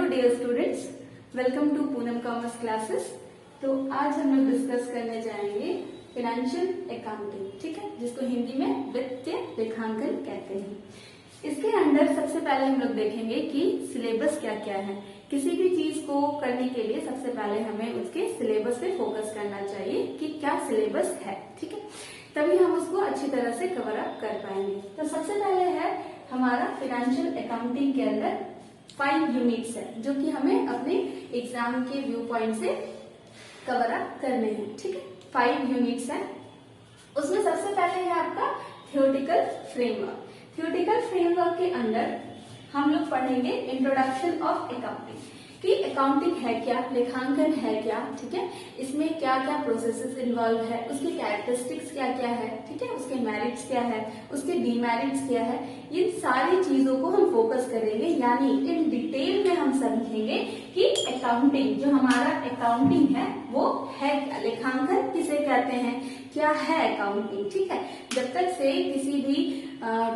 Dear students, welcome to Poonam commerce classes. तो आज हम लोग डिस्कस करने जाएंगे फाइनेंशियल अकाउंटिंग, ठीक है, जिसको हिंदी में वित्तीय लेखांकन कहते हैं। इसके अंदर सबसे पहले हम लोग देखेंगे कि सिलेबस क्या क्या है। किसी भी चीज को करने के लिए सबसे पहले हमें उसके सिलेबस पे फोकस करना चाहिए कि क्या सिलेबस है, ठीक है, तभी हम उसको अच्छी तरह से कवर अप कर पाएंगे। तो सबसे पहले है हमारा फाइनेंशियल अकाउंटिंग के अंदर 5 यूनिट्स है जो कि हमें अपने एग्जाम के व्यू पॉइंट से कवर अप करने हैं, ठीक है। 5 यूनिट्स है। उसमें सबसे पहले है आपका थियोरेटिकल फ्रेमवर्क। थियोरेटिकल फ्रेमवर्क के अंदर हम लोग पढ़ेंगे इंट्रोडक्शन ऑफ अकाउंटिंग कि अकाउंटिंग है क्या, लेखांकन है क्या, ठीक है, इसमें क्या क्या प्रोसेसेस इन्वॉल्व है, उसके कैरेक्टरिस्टिक्स क्या क्या है, ठीक है, उसके मेरिट्स क्या है, उसके डीमेरिट्स क्या है, इन सारी चीजों को हम फोकस करेंगे। यानी इन डिटेल में हम समझेंगे कि अकाउंटिंग, जो हमारा अकाउंटिंग है वो है क्या, लेखांकन किसे कहते हैं, क्या है अकाउंटिंग, ठीक है। जब तक से किसी भी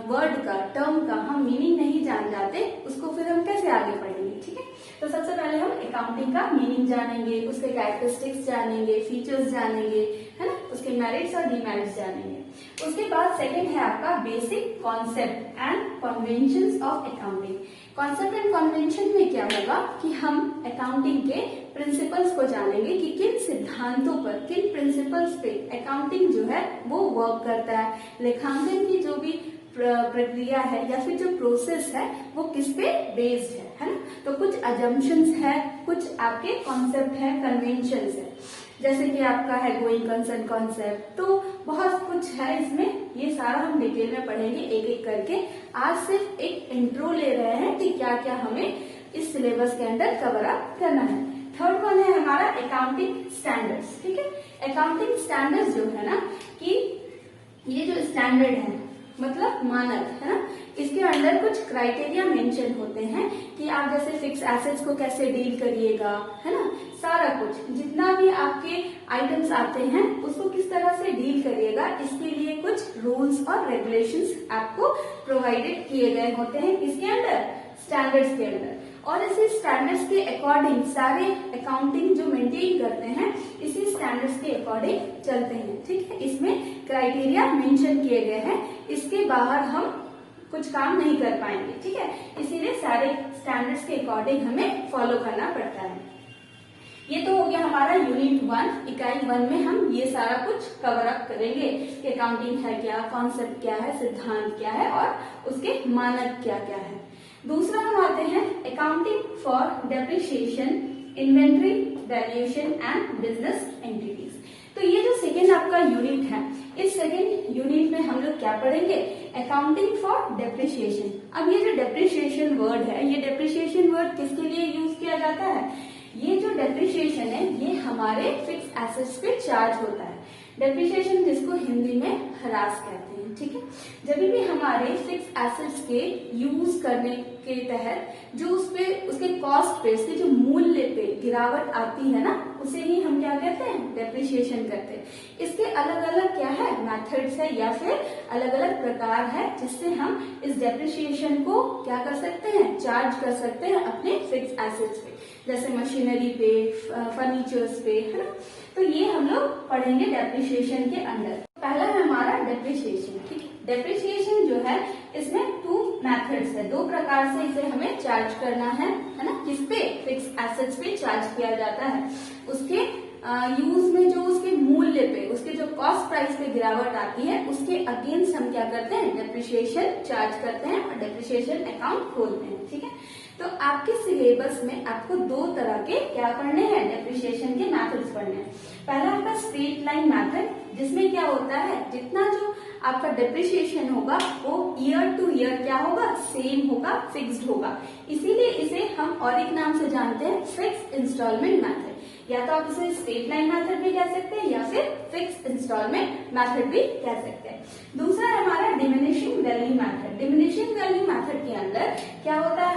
वर्ड का, टर्म का हम मीनिंग नहीं जान जाते, उसको फिर हम कैसे आगे पढ़ेंगे, ठीक है। तो सबसे पहले हम अकाउंटिंग का मीनिंग जानेंगे, उसके कैरेक्टरिस्टिक्स जानेंगे, फीचर्स जानेंगे, है ना, उसके मेरिट्स और डीमेरिट्स जानेंगे। उसके बाद सेकंड है आपका basic concept and conventions of accounting. Concept and convention में क्या होगा कि हम अकाउंटिंग के प्रिंसिपल्स को जानेंगे कि किन सिद्धांतों पर, किन प्रिंसिपल्स पे अकाउंटिंग जो है वो वर्क करता है, लेखांकन की जो भी प्रक्रिया है या फिर जो प्रोसेस है वो किस पे बेस्ड है ना। तो कुछ अजम्पशंस है, कुछ आपके कॉन्सेप्ट है, कन्वेंशंस है, जैसे कि आपका है गोइंग कंसर्न कॉन्सेप्ट। तो बहुत कुछ है इसमें, ये सारा हम डिटेल में पढ़ेंगे एक एक करके। आज सिर्फ एक इंट्रो ले रहे हैं कि क्या क्या हमें इस सिलेबस के अंदर कवर अप करना है। थर्ड वन है हमारा अकाउंटिंग स्टैंडर्ड्स, ठीक है। अकाउंटिंग स्टैंडर्ड्स जो है ना, कि ये जो स्टैंडर्ड है मतलब मानक है ना, इसके अंदर कुछ क्राइटेरिया मेंशन होते हैं कि आप जैसे फिक्स एसेट्स को कैसे डील करिएगा, है ना, सारा कुछ जितना भी आपके आइटम्स आते हैं उसको किस तरह से डील करिएगा, इसके लिए कुछ रूल्स और रेगुलेशंस आपको प्रोवाइडेड किए गए होते हैं इसके अंदर, स्टैंडर्ड्स के अंदर। और इसी स्टैंडर्ड्स के अकॉर्डिंग सारे अकाउंटिंग जो मेंटेन करते हैं इसी स्टैंडर्ड्स के अकॉर्डिंग चलते हैं, ठीक है। इसमें क्राइटेरिया मेंशन किए गए हैं, इसके बाहर हम कुछ काम नहीं कर पाएंगे, ठीक है। इसीलिए सारे स्टैंडर्ड्स के अकॉर्डिंग हमें फॉलो करना पड़ता है। ये तो हो गया हमारा यूनिट 1, इकाई 1 में हम ये सारा कुछ कवर अप करेंगे कि अकाउंटिंग है क्या, कॉन्सेप्ट क्या है, सिद्धांत क्या है और उसके मानक क्या क्या है। दूसरा हम आते हैं accounting for depreciation, inventory valuation and business entities. तो ये जो सेकेंड आपका यूनिट है, इस सेकेंड यूनिट में हम लोग क्या पढ़ेंगे, अकाउंटिंग फॉर डेप्रिसिएशन। अब ये जो डेप्रिसिएशन वर्ड है, ये डेप्रिसिएशन वर्ड किसके लिए यूज किया जाता है, ये जो डेप्रिसिएशन है ये हमारे फिक्स एसेट्स पे चार्ज होता है। डेप्रिसिएशन जिसको हिंदी में ह्रास कहते हैं, ठीक है। जब भी हमारे फिक्स एसेट्स के यूज करने के तहत जो उसपे, उसके कॉस्ट पे, उसके जो मूल्य पे गिरावट आती है ना, उसे ही हम क्या कहते हैं, डेप्रिसिएशन करते हैं। इसके अलग अलग क्या है, मेथड्स है या फिर अलग अलग प्रकार है जिससे हम इस डेप्रिसिएशन को क्या कर सकते हैं, चार्ज कर सकते हैं अपने फिक्स एसेट्स पे, जैसे मशीनरी पे, फर्नीचर्स पे, है ना। तो ये हम लोग पढ़ेंगे डेप्रिसिएशन के अंदर। पहला है हमारा डेप्रिसिएशन, ठीक है। डेप्रिसिएशन जो है इसमें 2 मेथड्स है, 2 प्रकार से इसे हमें चार्ज करना है ना। किस पे, फिक्स एसेट्स पे चार्ज किया जाता है, उसके यूज में जो उसके मूल्य पे, उसके जो कॉस्ट प्राइस पे गिरावट आती है उसके अगेंस्ट हम क्या करते हैं, डेप्रिसिएशन चार्ज करते हैं और डेप्रिसिएशन अकाउंट खोलते हैं, ठीक है। तो आपके सिलेबस में आपको 2 तरह के क्या पढ़ने हैं, डेप्रिसिएशन के मेथड्स पढ़ने हैं। पहला आपका स्ट्रेट लाइन मेथड, जिसमें क्या होता है, जितना जो आपका डेप्रिसिएशन होगा वो ईयर टू ईयर क्या होगा, सेम होगा, फिक्स्ड होगा। इसीलिए इसे हम और एक नाम से जानते हैं, फिक्स इंस्टॉलमेंट मेथड। या तो आप इसे स्ट्रेट लाइन मेथड भी कह सकते हैं या फिर फिक्स इंस्टॉलमेंट मेथड भी कह सकते हैं। दूसरा है हमारा diminishing value method. Diminishing value method के अंदर क्या होता है,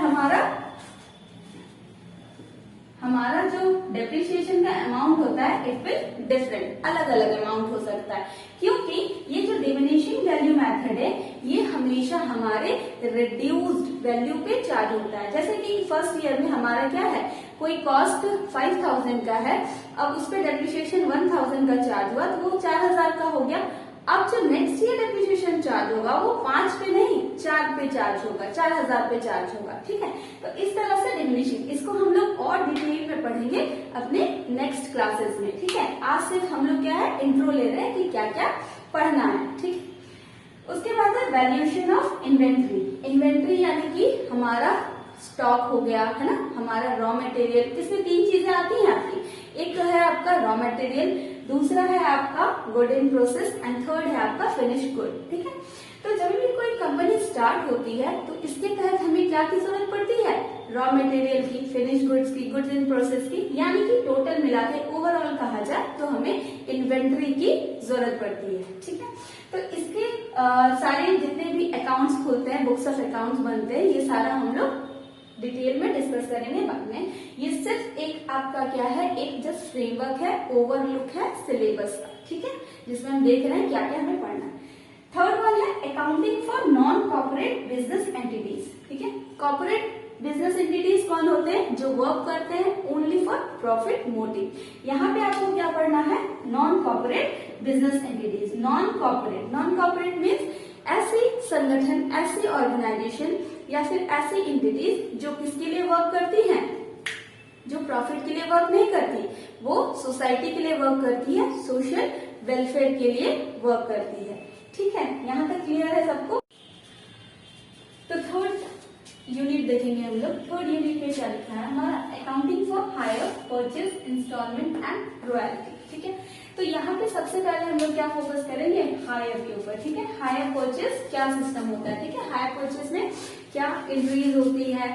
हमारा जो डेप्रिसिएशन का अमाउंट होता है इट विल डिफरेंट, अलग अलग अमाउंट हो सकता है, क्योंकि ये जो डिमिनिशिंग वैल्यू मेथड है ये हमेशा हमारे रिड्यूस्ड वैल्यू पे चार्ज होता है। जैसे कि फर्स्ट ईयर में हमारा क्या है, कोई कॉस्ट 5000 का है, अब उस पर डेप्रिसिएशन 1000 का चार्ज हुआ तो वो 4000 का हो गया। अब जो नेक्स्ट ईयर डेप्रिसिएशन चार्ज होगा वो 5 पे नहीं 4 पे चार्ज होगा, 4000 पे चार्ज होगा। ठीक है, तो इस तरह से डिमिनिशिंग, इसको हम लोग और डिटेल में पढ़ेंगे अपने नेक्स्ट क्लासेस में। ठीक है, आज सिर्फ हम लोग क्या है, इंट्रो ले रहे हैं कि क्या क्या पढ़ना है। ठीक है, उसके बाद है वैल्यूएशन ऑफ इन्वेंट्री। इन्वेंट्री यानी कि हमारा स्टॉक हो गया, है ना, हमारा रॉ मटेरियल। इसमें 3 चीजें आती हैं आपकी, एक तो है आपका रॉ मटेरियल, दूसरा है आपका good in process and third है आपका फिनिश्ड गुड। ठीक है, तो जब भी कोई कंपनी स्टार्ट होती है तो इसके तहत हमें क्या की जरूरत पड़ती है, रॉ मटेरियल की, फिनिश्ड गुड्स की, गुड्स इन प्रोसेस की, यानी कि टोटल मिला के ओवरऑल कहा जाए तो हमें इन्वेंट्री की जरूरत पड़ती है। ठीक है, तो इसके सारे जितने भी अकाउंट्स खुलते हैं, बुक्स ऑफ अकाउंट्स बनते हैं, ये सारा हम लोग डिटेल में डिस्कस करेंगे बाद में। ये सिर्फ एक आपका क्या है, एक जस्ट फ्रेमवर्क है, ओवरलुक है सिलेबस का। ठीक है, जिसमें हम देख रहे हैं क्या क्या हमें पढ़ना है। थर्ड वन है accounting for non corporate business entities. ठीक है, कॉर्पोरेट बिजनेस एंटिटीज कौन होते हैं, जो वर्क करते हैं ओनली फॉर प्रॉफिट मोटिव। यहाँ पे आपको क्या पढ़ना है, non corporate business entities. Non corporate means ऐसी संगठन, ऐसी ऑर्गेनाइजेशन या फिर ऐसी एंटिटीज जो किसके लिए वर्क करती हैं, जो प्रॉफिट के लिए वर्क नहीं करती, वो सोसाइटी के लिए वर्क करती है, सोशल वेलफेयर के लिए वर्क करती है। ठीक है, यहाँ तक क्लियर है सबको। तो थर्ड यूनिट देखेंगे हम लोग। थर्ड यूनिट में क्या लिखा है हमारा, accounting for hire purchase, installment and royalty. ठीक है, तो यहाँ पे सबसे पहले हम लोग क्या फोकस करेंगे, हायर के ऊपर। ठीक है, हायर परचेज क्या सिस्टम होता है। ठीक है, हायर परचेज में क्या एंट्रीज होती है,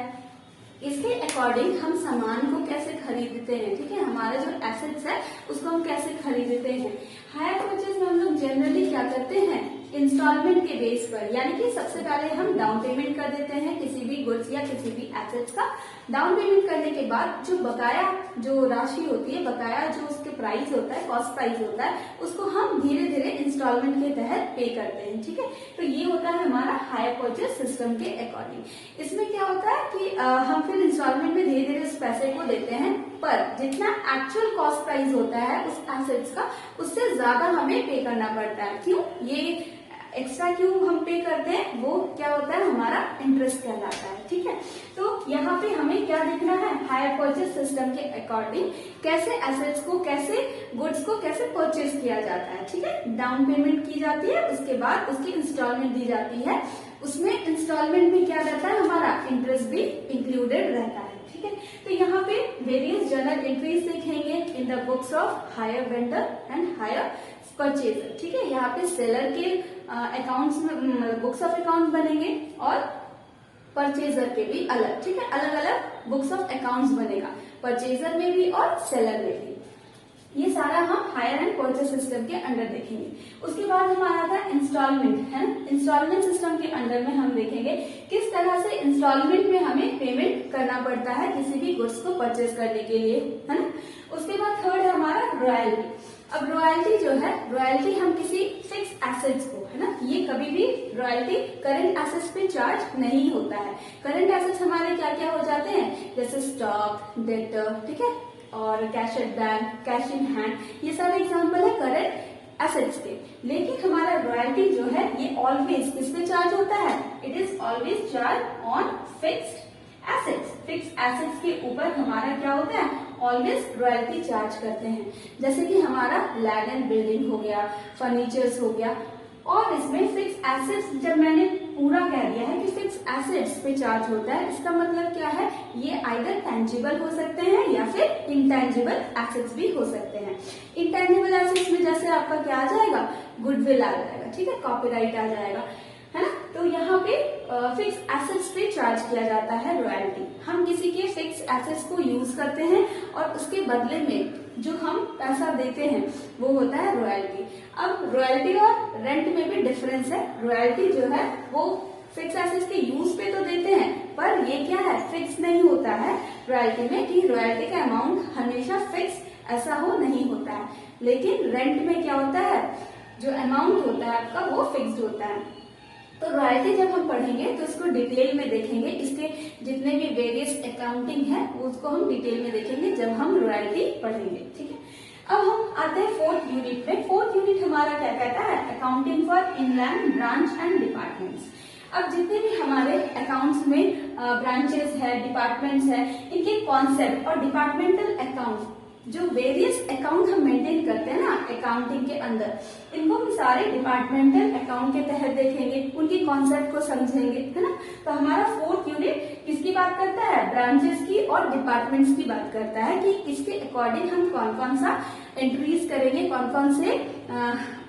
इसके अकॉर्डिंग हम सामान को कैसे खरीदते हैं। ठीक है, हमारा जो एसेट्स है उसको हम कैसे खरीदते हैं। हायर परचेज में हम लोग जनरली क्या करते हैं, इंस्टॉलमेंट के बेस पर, यानी कि सबसे पहले हम डाउन पेमेंट कर देते हैं किसी भी गुड्स या किसी भी एसेट्स का। डाउन पेमेंट करने के बाद जो बकाया जो राशि होती है, बकाया जो उसके प्राइस होता है, कॉस्ट प्राइस होता है, उसको हम धीरे धीरे इंस्टॉलमेंट के तहत पे करते हैं। ठीक है, तो ये होता है हमारा हायर परचेज सिस्टम के अकॉर्डिंग। इसमें क्या होता है कि हम फिर इंस्टॉलमेंट में धीरे धीरे उस पैसे को देते हैं, पर जितना एक्चुअल कॉस्ट प्राइस होता है उस एसेट्स का, उससे ज्यादा हमें पे करना पड़ता है। क्यों, ये एक्स्ट्रा क्यों हम पे करते हैं, वो क्या होता है, हमारा इंटरेस्ट कहलाता है। ठीक है, तो यहाँ पे हमें क्या देखना है, हायर परचेज सिस्टम के अकॉर्डिंग कैसे एसेट्स को, कैसे गुड्स को कैसे परचेज किया जाता है। ठीक है, डाउन पेमेंट की जाती है, उसके बाद उसकी इंस्टॉलमेंट दी जाती है। उसमें इंस्टॉलमेंट में क्या रहता है, हमारा इंटरेस्ट भी इंक्लूडेड रहता है। ठीक है, तो यहाँ पे वेरियस जर्नल एंट्रीज देखेंगे in the books of hire vendor and hire purchaser. ठीक है, यहाँ पे सेलर के अकाउंट्स में बुक्स ऑफ अकाउंट बनेंगे और परचेजर के भी अलग। ठीक है, अलग अलग बुक्स ऑफ अकाउंट्स बनेगा, परचेजर में भी और सेलर में भी। ये सारा हम हायर एंड परचेज सिस्टम के अंडर देखेंगे। उसके बाद हमारा था इंस्टॉलमेंट, है ना। इंस्टॉलमेंट सिस्टम के अंडर में हम देखेंगे किस तरह से इंस्टॉलमेंट में हमें पेमेंट करना पड़ता है किसी भी गुड्स को परचेज करने के लिए, है ना। उसके बाद थर्ड है हमारा रॉयल्टी। अब रॉयल्टी जो है, रॉयल्टी हम किसी फिक्स एसेट्स को, है ना, ये कभी भी रॉयल्टी करंट एसेट्स पे चार्ज नहीं होता है। करंट एसेट्स हमारे क्या क्या हो जाते हैं, जैसे स्टॉक, डेटर, ठीक है, और cash at bank, cash in hand, ये सारे एग्जांपल है करंट एसेट्स के। लेकिन हमारा रॉयल्टी जो है ये ऑलवेज किस पे चार्ज होता है, it is always charge on fixed assets. Fix assets के ऊपर हमारा क्या होता है, ऑलवेज रॉयल्टी चार्ज करते हैं। जैसे कि हमारा लैंड एंड बिल्डिंग हो गया, फर्नीचर्स हो गया, और इसमें फिक्स एसेट्स जब मैंने पूरा कह दिया है कि फिक्स एसेट्स पे चार्ज होता है, इसका मतलब क्या है, ये आइदर टेंजिबल हो सकते हैं या फिर इंटेंजिबल एसेट्स भी हो सकते हैं। इंटेंजिबल एसेट्स में जैसे आपका क्या आ जाएगा, गुडविल आ जाएगा, ठीक है, कॉपीराइट आ जाएगा, है ना। तो यहाँ पे फिक्स एसेट्स पे चार्ज किया जाता है रॉयल्टी। हम किसी के फिक्स एसेट्स को यूज करते हैं और उसके बदले में जो हम पैसा देते हैं वो होता है रॉयल्टी। अब रॉयल्टी और रेंट में भी डिफरेंस है। रॉयल्टी जो है वो फिक्स एसेट्स के यूज पे तो देते हैं, पर ये क्या है, फिक्स नहीं होता है रॉयल्टी में, कि रॉयल्टी का अमाउंट हमेशा फिक्स ऐसा हो नहीं होता है। लेकिन रेंट में क्या होता है, जो अमाउंट होता है आपका वो फिक्स्ड होता है। तो रॉयल्टी जब हम पढ़ेंगे तो इसको डिटेल में देखेंगे, इसके जितने भी वेरियस अकाउंटिंग है उसको हम डिटेल में देखेंगे जब हम रॉयल्टी पढ़ेंगे, ठीक है। अब हम आते हैं फोर्थ यूनिट में। फोर्थ यूनिट हमारा क्या कहता है, accounting for inland branch and departments. अब जितने भी हमारे अकाउंट्स में ब्रांचेस है, डिपार्टमेंट्स है, इनके कॉन्सेप्ट और डिपार्टमेंटल अकाउंट जो वेरियस अकाउंट हम मेंटेन करते हैं ना अकाउंटिंग के अंदर, इनको हम सारे डिपार्टमेंटल अकाउंट के तहत देखेंगे, उनकी कॉन्सेप्ट को समझेंगे, है ना। तो हमारा फोर्थ यूनिट किसकी बात करता है, ब्रांचेस की और डिपार्टमेंट्स की बात करता है कि इसके अकॉर्डिंग हम कौन कौन सा एंट्रीज करेंगे, कौन कौन से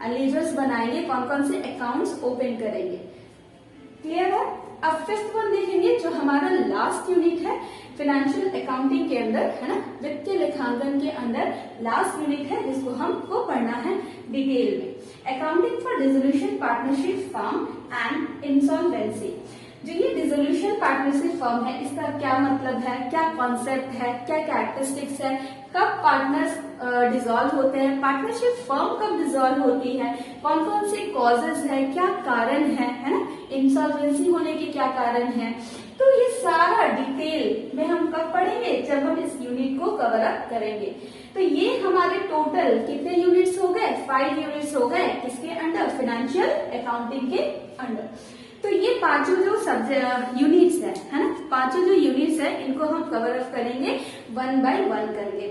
लेजर्स बनाएंगे, कौन कौन से अकाउंट्स ओपन करेंगे। क्लियर है। अब फिफ्थ वन देखेंगे जो हमारा लास्ट यूनिट है फाइनेंशियल अकाउंटिंग के अंदर, है ना, वित्तीय लेखांकन के अंदर लास्ट यूनिट है जिसको हमको पढ़ना है डिटेल में, accounting for dissolution partnership firm and insolvency. जो ये डिसोल्यूशन पार्टनरशिप फर्म है इसका क्या मतलब है, क्या कॉन्सेप्ट है, क्या कैरेक्टरिस्टिक्स है, कब पार्टनर्स डिसॉल्व होते हैं, पार्टनरशिप फर्म कब डिसॉल्व होती है, कौन कौन से कॉजेज है, क्या कारण है ना, इंसॉल्वेंसी होने के क्या कारण है। तो ये सारा डिटेल में हम कब पढ़ेंगे, जब हम इस यूनिट को कवर अप करेंगे। तो ये हमारे टोटल कितने यूनिट्स हो गए, 5 यूनिट्स हो गए किसके अंडर, फाइनेंशियल अकाउंटिंग के अंडर। तो ये पांचों जो यूनिट्स है ना, पांचों जो यूनिट्स है इनको हम कवर अप करेंगे 1 by 1 करके।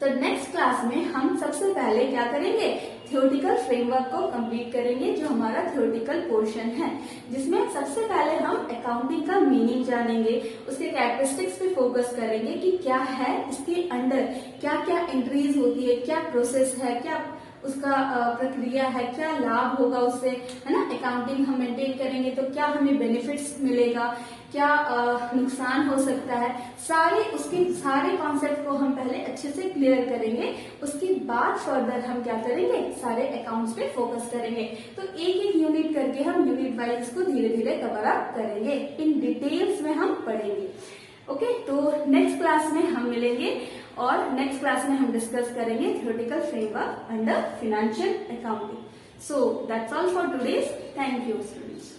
तो नेक्स्ट क्लास में हम सबसे पहले क्या करेंगे, थ्योरेटिकल फ्रेमवर्क को कंप्लीट करेंगे, जो हमारा थ्योरेटिकल पोर्शन है, जिसमें सबसे पहले हम अकाउंटिंग का मीनिंग जानेंगे, उसके कैरेक्टरिस्टिक्स पे फोकस करेंगे कि क्या है इसके अंडर, क्या क्या एंट्रीज होती है, क्या प्रोसेस है, क्या उसका प्रक्रिया है, क्या लाभ होगा उससे, है ना। अकाउंटिंग हम मेंटेन करेंगे तो क्या हमें बेनिफिट्स मिलेगा, क्या नुकसान हो सकता है, उसके सारे कॉन्सेप्ट को हम पहले अच्छे से क्लियर करेंगे। उसके बाद फर्दर हम क्या करेंगे, सारे अकाउंट्स पे फोकस करेंगे। तो एक एक यूनिट करके हम यूनिट वाइज इसको धीरे धीरे कवर अप करेंगे, इन डिटेल्स में हम पढ़ेंगे। ओके, तो नेक्स्ट क्लास में हम मिलेंगे और नेक्स्ट क्लास में हम डिस्कस करेंगे theoretical framework under financial accounting. So that's all for today's. Thank you students.